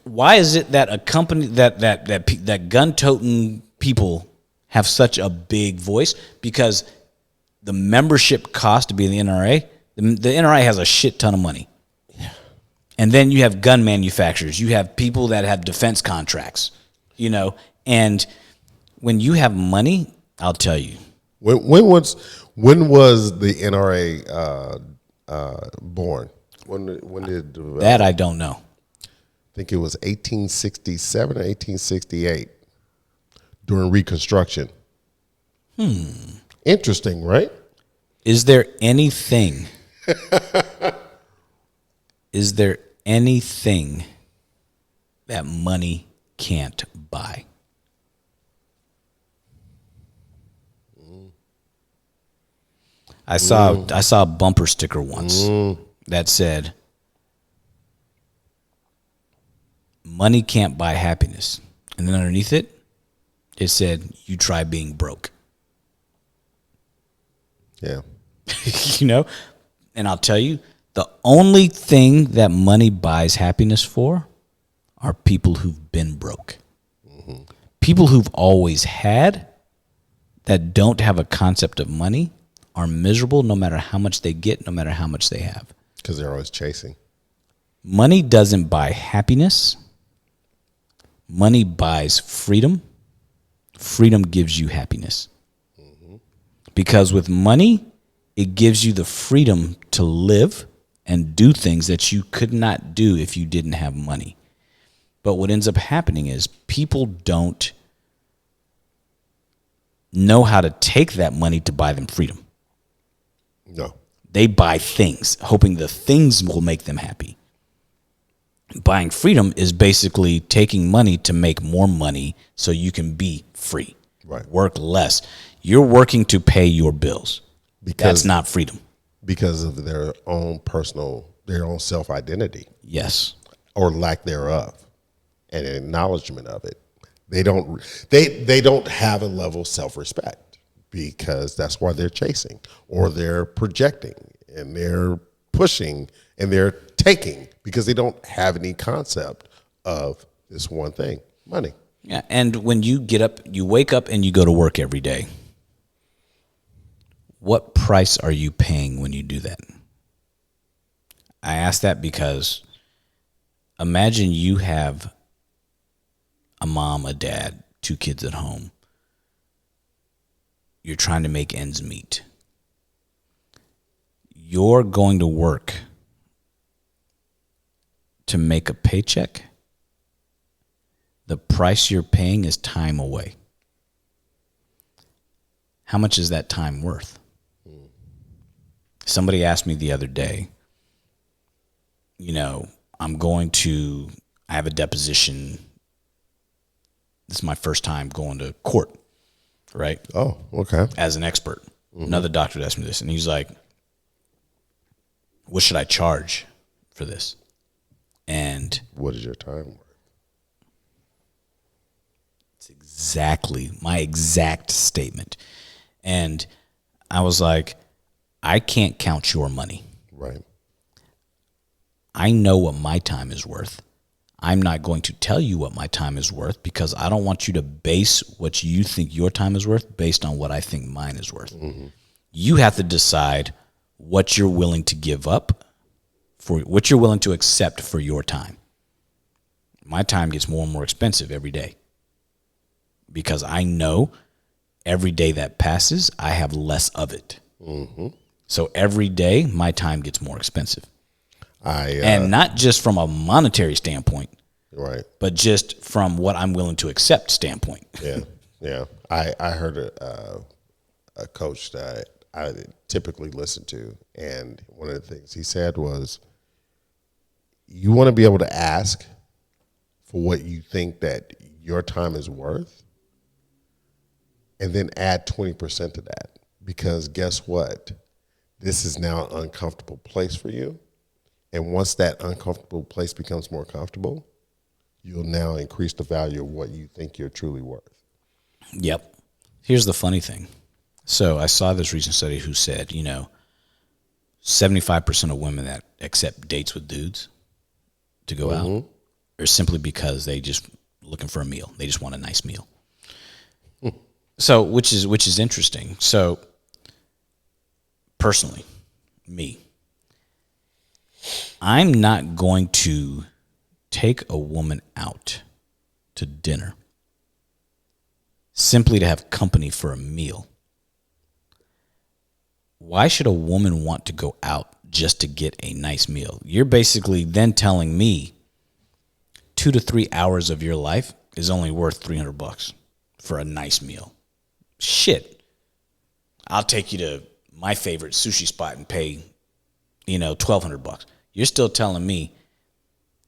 Why is it that a company that gun-toting people have such a big voice? Because the membership cost to be in the NRA, the NRA has a shit ton of money. Yeah. And then you have gun manufacturers. You have people that have defense contracts, and when you have money, I'll tell you. When was the NRA born? When did that I don't know. I think it was 1867 or 1868 during Reconstruction. Interesting, right? Is there anything that money can't buy? I saw a bumper sticker once that said, "Money can't buy happiness," and then underneath it, it said, "You try being broke." Yeah. You know, and I'll tell you, the only thing that money buys happiness for are people who've been broke. People who've always had, that don't have a concept of money, are miserable no matter how much they get, no matter how much they have. Because they're always chasing. Money doesn't buy happiness. Money buys freedom. Freedom gives you happiness. Because with money, it gives you the freedom to live and do things that you could not do if you didn't have money. But what ends up happening is people don't know how to take that money to buy them freedom. No. They buy things, hoping the things will make them happy. Buying freedom is basically taking money to make more money so you can be free. Right. Work less. You're working to pay your bills. That's not freedom. Because of their own self-identity. Yes. Or lack thereof. And acknowledgement of it. They don't have a level of self-respect, because that's why they're chasing, or they're projecting, and they're pushing, and they're taking, because they don't have any concept of this one thing, money. Yeah, and when you get up, you wake up and you go to work every day. What price are you paying when you do that? I ask that because imagine you have a mom, a dad, 2 kids at home. You're trying to make ends meet. You're going to work to make a paycheck. The price you're paying is time away. How much is that time worth? Somebody asked me the other day, I have a deposition. This is my first time going to court, right? Oh, okay. As an expert. Another doctor asked me this, and he's like, what should I charge for this? And what is your time worth? It's exactly my exact statement. And I was like, I can't count your money. Right. I know what my time is worth. I'm not going to tell you what my time is worth, because I don't want you to base what you think your time is worth based on what I think mine is worth. You have to decide what you're willing to give up, for what you're willing to accept for your time. My time gets more and more expensive every day, because I know every day that passes, I have less of it. So every day, my time gets more expensive. And not just from a monetary standpoint, right, but just from what I'm willing to accept standpoint. Yeah. I heard a coach that I typically listen to, and one of the things he said was, you want to be able to ask for what you think that your time is worth, and then add 20% to that, because guess what? This is now an uncomfortable place for you. And once that uncomfortable place becomes more comfortable, you'll now increase the value of what you think you're truly worth. Yep. Here's the funny thing. So I saw this recent study who said, 75% of women that accept dates with dudes to go out are simply because they just looking for a meal. They just want a nice meal. So, which is interesting. So, personally, me, I'm not going to take a woman out to dinner simply to have company for a meal. Why should a woman want to go out just to get a nice meal? You're basically then telling me 2 to 3 hours of your life is only worth $300, for a nice meal. Shit. I'll take you to my favorite sushi spot and pay, $1,200. You're still telling me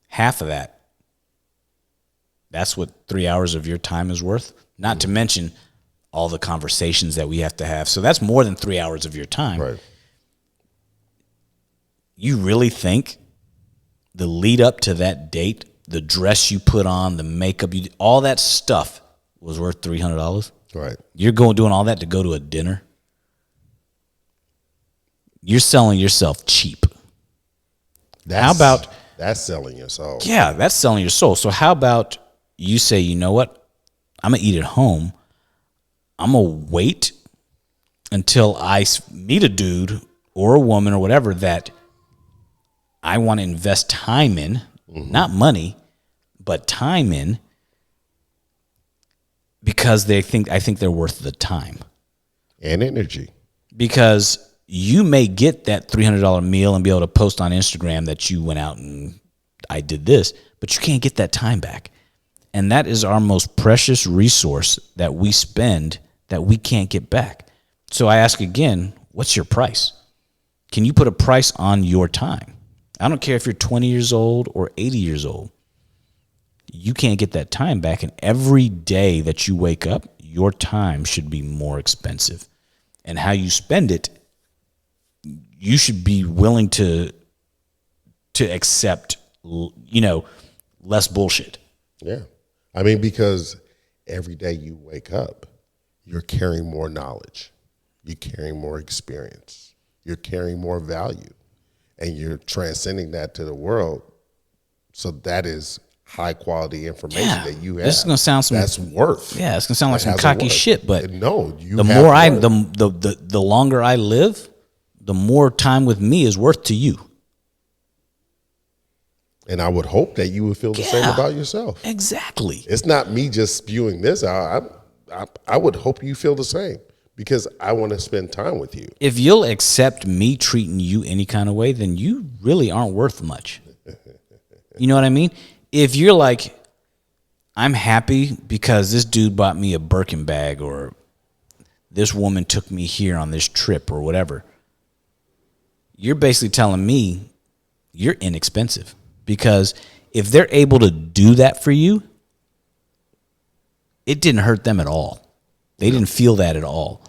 half of that, that's what 3 hours of your time is worth? Not to mention all the conversations that we have to have. So that's more than 3 hours of your time. Right. You really think the lead up to that date, the dress you put on, the makeup, all that stuff was worth $300? Right. You're doing all that to go to a dinner? You're selling yourself cheap. That's selling your soul? Yeah, that's selling your soul. So how about you say, you know what? I'm going to eat at home. I'm going to wait until I meet a dude or a woman or whatever that I want to invest time in, not money, but time in, because I think they're worth the time. And energy. Because you may get that $300 meal and be able to post on Instagram that you went out and I did this, but you can't get that time back. And that is our most precious resource that we spend that we can't get back. So I ask again, what's your price? Can you put a price on your time? I don't care if you're 20 years old or 80 years old. You can't get that time back. And every day that you wake up, your time should be more expensive. And how you spend it, you should be willing to accept, less bullshit. Yeah. I mean, because every day you wake up, you're carrying more knowledge. You're carrying more experience. You're carrying more value. And you're transcending that to the world. So that is high quality information that you have. This is gonna sound that's worth. Yeah, it's gonna sound like some cocky shit, but no, the longer I live, the more time with me is worth to you. And I would hope that you would feel the same about yourself. Exactly. It's not me just spewing this out. I would hope you feel the same, because I want to spend time with you. If you'll accept me treating you any kind of way, then you really aren't worth much. You know what I mean? If you're like, I'm happy because this dude bought me a Birkin bag, or this woman took me here on this trip, or whatever, you're basically telling me you're inexpensive. Because if they're able to do that for you, it didn't hurt them at all. They didn't feel that at all.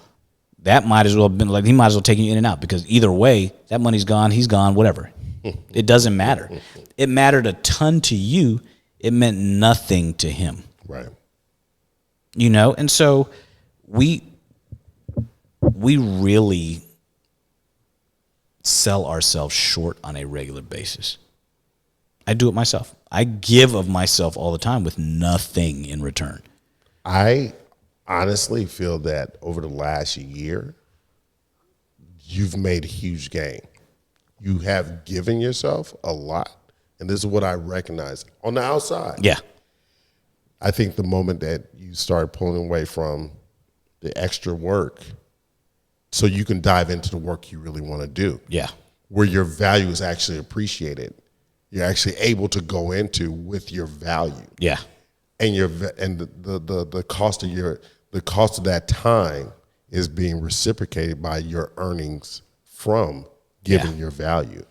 That might as well have been like, he might as well take you in and out, because either way, that money's gone, he's gone, whatever. It doesn't matter. It mattered a ton to you. It meant nothing to him. Right. And so we really sell ourselves short on a regular basis. I do it myself. I give of myself all the time with nothing in return. I honestly feel that over the last year, you've made a huge gain. You have given yourself a lot. And this is what I recognize on the outside. Yeah. I think the moment that you start pulling away from the extra work so you can dive into the work you really want to do. Yeah. Where your value is actually appreciated. You're actually able to go into with your value. Yeah. And the cost of that time is being reciprocated by your earnings from giving your value.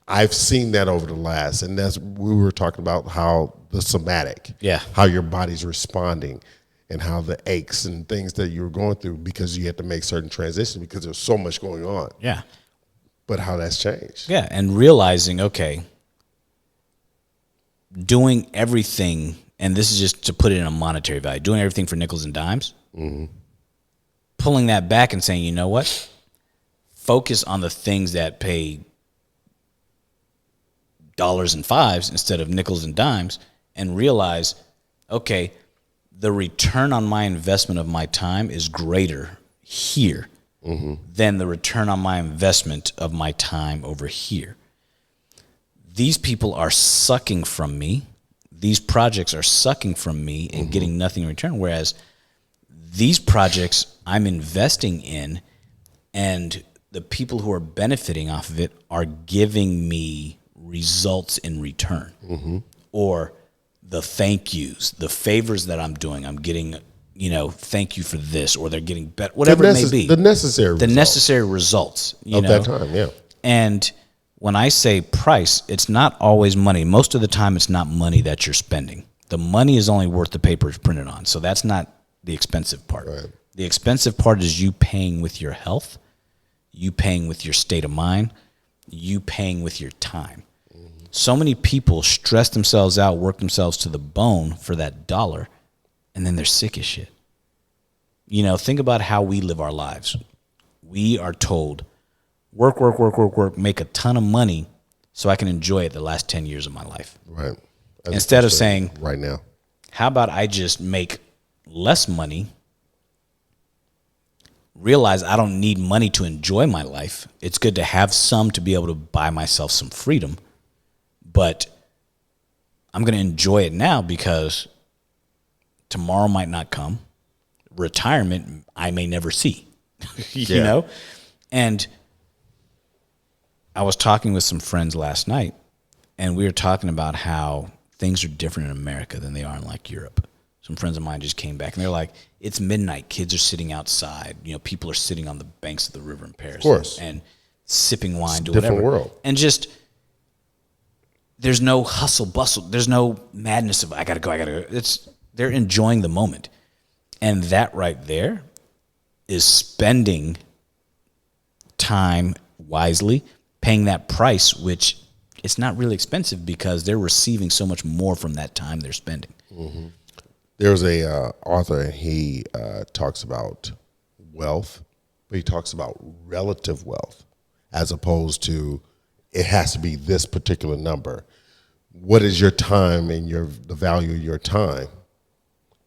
I've seen that over the last, and we were talking about how the somatic, how your body's responding, and how the aches and things that you were going through because you had to make certain transitions because there's so much going on. Yeah. But how that's changed. Yeah, and realizing, okay, doing everything, and this is just to put it in a monetary value, doing everything for nickels and dimes, pulling that back and saying, you know what? Focus on the things that pay dollars and fives instead of nickels and dimes, and realize, okay, the return on my investment of my time is greater here than the return on my investment of my time over here. These people are sucking from me. These projects are sucking from me and getting nothing in return, whereas these projects I'm investing in, and the people who are benefiting off of it are giving me results in return, or the thank yous, the favors that I'm doing. I'm getting thank you for this, or they're getting better, whatever it may be. The necessary results of that time, yeah. And when I say price, it's not always money. Most of the time, it's not money that you're spending. The money is only worth the paper it's printed on. So that's not the expensive part. Right. The expensive part is you paying with your health, you paying with your state of mind, you paying with your time. Mm-hmm. So many people stress themselves out, work themselves to the bone for that dollar, and then they're sick as shit. Think about how we live our lives. We are told, work, make a ton of money so I can enjoy it the last 10 years of my life. Right. Instead of saying, right now, how about I just make less money, realize I don't need money to enjoy my life. It's good to have some to be able to buy myself some freedom, but I'm going to enjoy it now because tomorrow might not come. Retirement, I may never see, you know? And I was talking with some friends last night, and we were talking about how things are different in America than they are in like Europe. Some friends of mine just came back, and they're like, it's midnight. Kids are sitting outside. People are sitting on the banks of the river in Paris. Of course. And sipping wine, it's doing whatever. Different world. And just, there's no hustle bustle. There's no madness of, I got to go. They're enjoying the moment. And that right there is spending time wisely, paying that price, which it's not really expensive because they're receiving so much more from that time they're spending. Mm-hmm. There's a author, and he talks about wealth, but he talks about relative wealth as opposed to it has to be this particular number. What is your time and the value of your time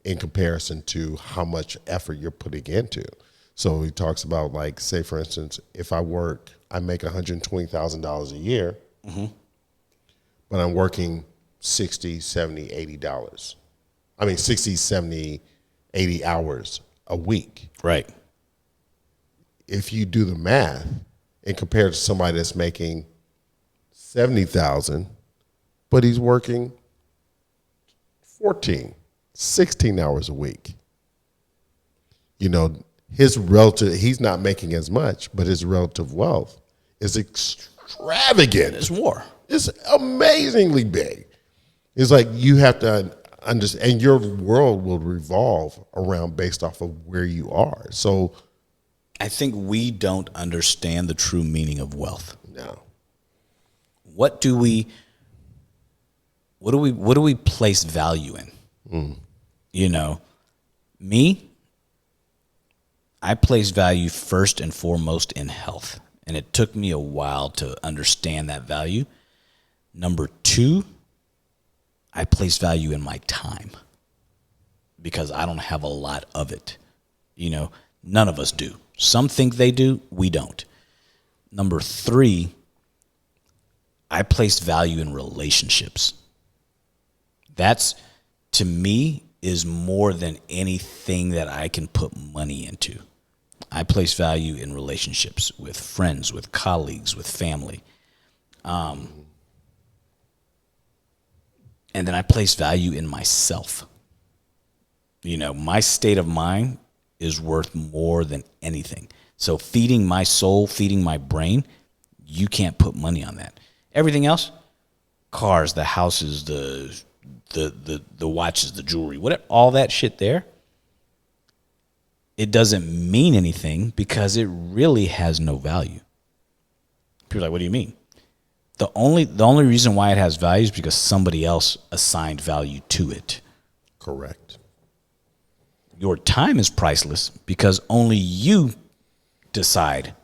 in comparison to how much effort you're putting into? So he talks about, like, say, for instance, if I make $120,000 a year, mm-hmm. but I'm working $60, $70, $80. 60, 70, 80 hours a week. Right. If you do the math and compare it to somebody that's making $70,000, but he's working 14, 16 hours a week, he's not making as much, but his relative wealth is extravagant. It's more. It's amazingly big. It's like you have to understand, and your world will revolve around based off of where you are. So I think we don't understand the true meaning of wealth. No. What do we place value in? Me, I place value first and foremost in health. And it took me a while to understand that value. Number two, I place value in my time because I don't have a lot of it. None of us do. Some think they do, we don't. Number three, I place value in relationships. That's, to me, is more than anything that I can put money into. I place value in relationships with friends, with colleagues, with family. And then I place value in myself. My state of mind is worth more than anything. So feeding my soul, feeding my brain, you can't put money on that. Everything else, cars, the houses, the watches, the jewelry, whatever, all that shit there, it doesn't mean anything because it really has no value. People are like, what do you mean? The only reason why it has value is because somebody else assigned value to it. Correct. Your time is priceless because only you decide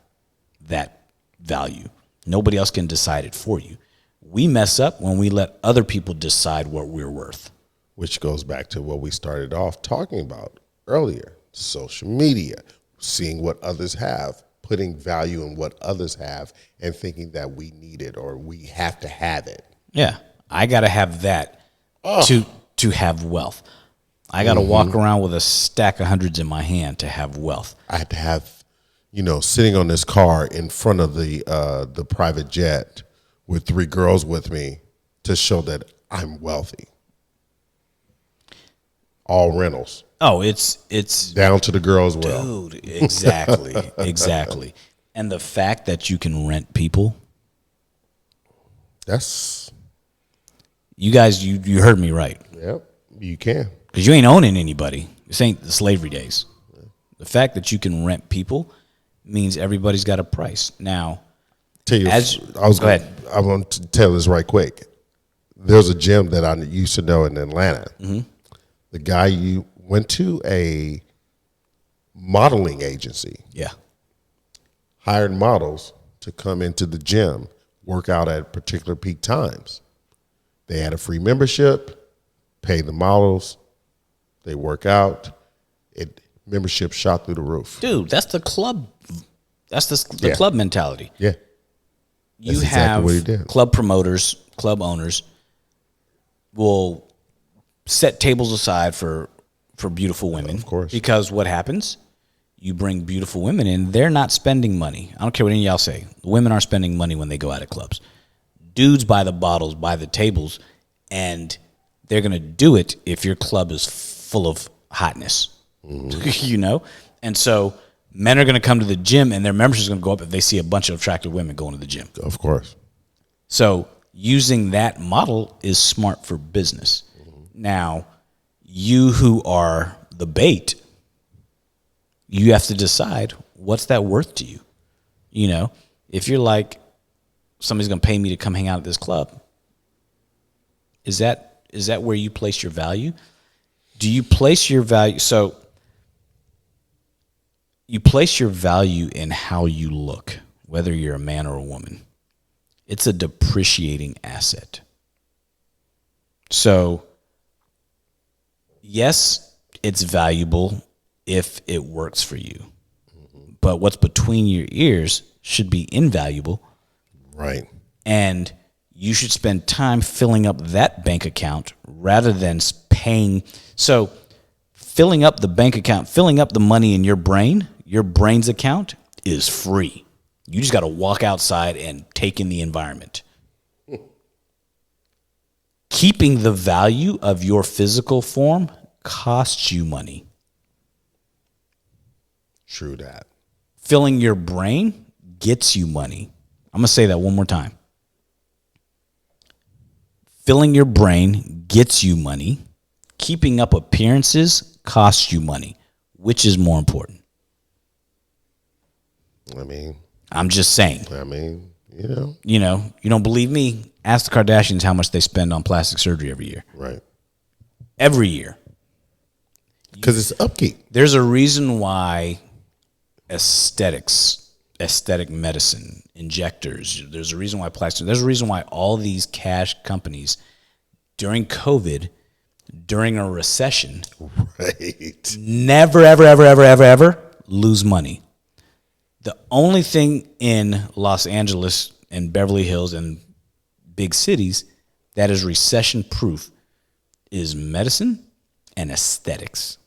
that value. Nobody else can decide it for you. We mess up when we let other people decide what we're worth. Which goes back to what we started off talking about earlier. Social media, seeing what others have, putting value in what others have, and thinking that we need it or we have to have it. Yeah, I got to have that to have wealth. I got to walk around with a stack of hundreds in my hand to have wealth. I had to have, sitting on this car in front of the private jet with 3 girls with me to show that I'm wealthy. All rentals. Oh, it's down to the girl as well. dude, exactly. And the fact that you can rent people, That's you guys, you heard me right. yep. You can. Because you ain't owning anybody. This ain't the slavery days. The fact that you can rent people means everybody's got a price. Now, Tell you, go ahead. I want to tell this right quick. There's a gym that I used to know in Atlanta. Mm-hmm. The guy you went to a modeling agency, Yeah. hired models to come into the gym, work out at particular peak times. They had a free membership, pay the models, they work out. Membership shot through the roof. Dude, that's the club. That's the club mentality. Yeah. You That's have exactly what he did. club promoters, club owners will set tables aside for beautiful women. Of course. Because what happens? You bring beautiful women in, they're not spending money. I don't care what any of y'all say. The women aren't spending money when they go out at clubs. Dudes buy the bottles, buy the tables, and they're going to do it if your club is full of hotness. You know? And so men are going to come to the gym and their membership is going to go up if they see a bunch of attractive women going to the gym. Of course. So using that model is smart for business. Now, you who are the bait, you have to decide what's that worth to you. You know, if you're like, somebody's going to pay me to come hang out at this club, is that where you place your value? Do you place your value? So you place your value in how you look, whether you're a man or a woman. It's a depreciating asset. So, yes, it's valuable if it works for you. But what's between your ears should be invaluable. Right. And you should spend time filling up that bank account rather than paying. So, filling up the bank account, filling up the money in your brain's account is free. You just got to walk outside and take in the environment. Keeping the value of your physical form costs you money. True that. Filling your brain gets you money. I'm going to say that one more time. Filling your brain gets you money. Keeping up appearances costs you money. Which is more important? I mean, I'm just saying. you know. You know, you don't believe me? Ask the Kardashians how much they spend on plastic surgery every year. Right. Every year. Because it's upkeep. There's a reason why aesthetic medicine, injectors, there's a reason why there's a reason why all these cash companies during COVID, during a recession, Right. never, ever lose money. The only thing in Los Angeles and Beverly Hills and big cities that is recession proof is medicine and aesthetics.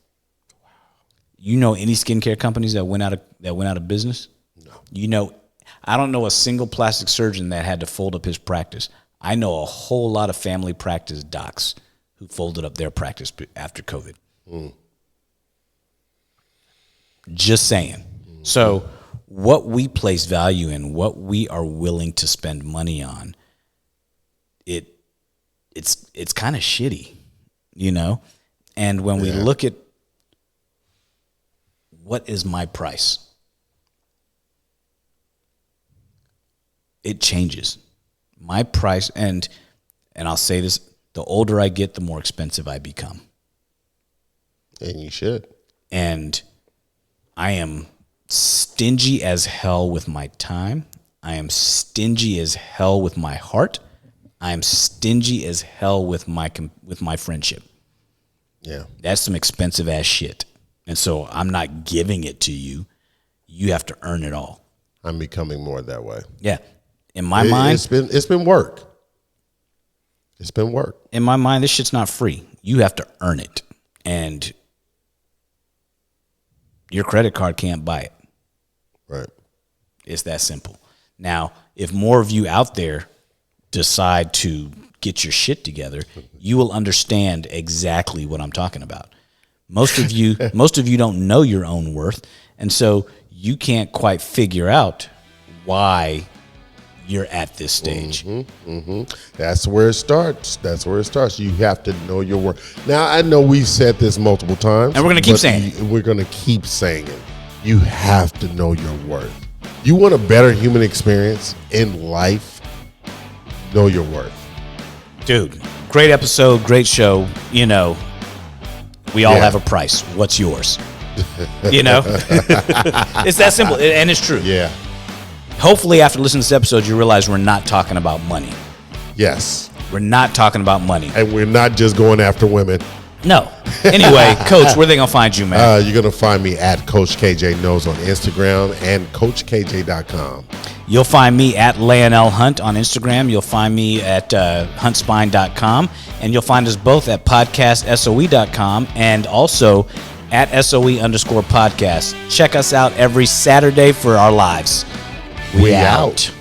You know any skincare companies that went out of business? No. You know, I don't know a single plastic surgeon that had to fold up his practice. I know a whole lot of family practice docs who folded up their practice after COVID. Just saying. So what we place value in, what we are willing to spend money on, it's kind of shitty, you know? And when we look at what is my price, it changes. My price, and I'll say this, the older I get, the more expensive I become. And you should. And I am stingy as hell with my time. I am stingy as hell with my heart. I am stingy as hell with my friendship. Yeah. That's some expensive ass shit. And so I'm not giving it to you. You have to earn it all. I'm becoming more that way. Yeah. In my mind, it's been work. It's been work. In my mind, this shit's not free. You have to earn it. And your credit card can't buy it. Right. It's that simple. Now, if more of you out there decide to get your shit together, you will understand exactly what I'm talking about. Most of you don't know your own worth, and so you can't quite figure out why you're at this stage. That's where it starts. You have to know your worth. Now, I know we've said this multiple times. And we're going to keep saying it. We're going to keep saying it. You have to know your worth. You want a better human experience in life? Know your worth. Dude, great episode, great show. You know, we all have a price. What's yours? You know? It's that simple, and it's true. Yeah. Hopefully, after listening to this episode, you realize we're not talking about money. Yes. We're not talking about money. And we're not just going after women. No. Anyway, Coach, where are they going to find you, man? You're going to find me at Coach KJ Knows on Instagram and CoachKJ.com. You'll find me at Lionel Hunt on Instagram. You'll find me at huntspine.com. And you'll find us both at podcastsoe.com and also at SOE_podcast. Check us out every Saturday for our lives. We out.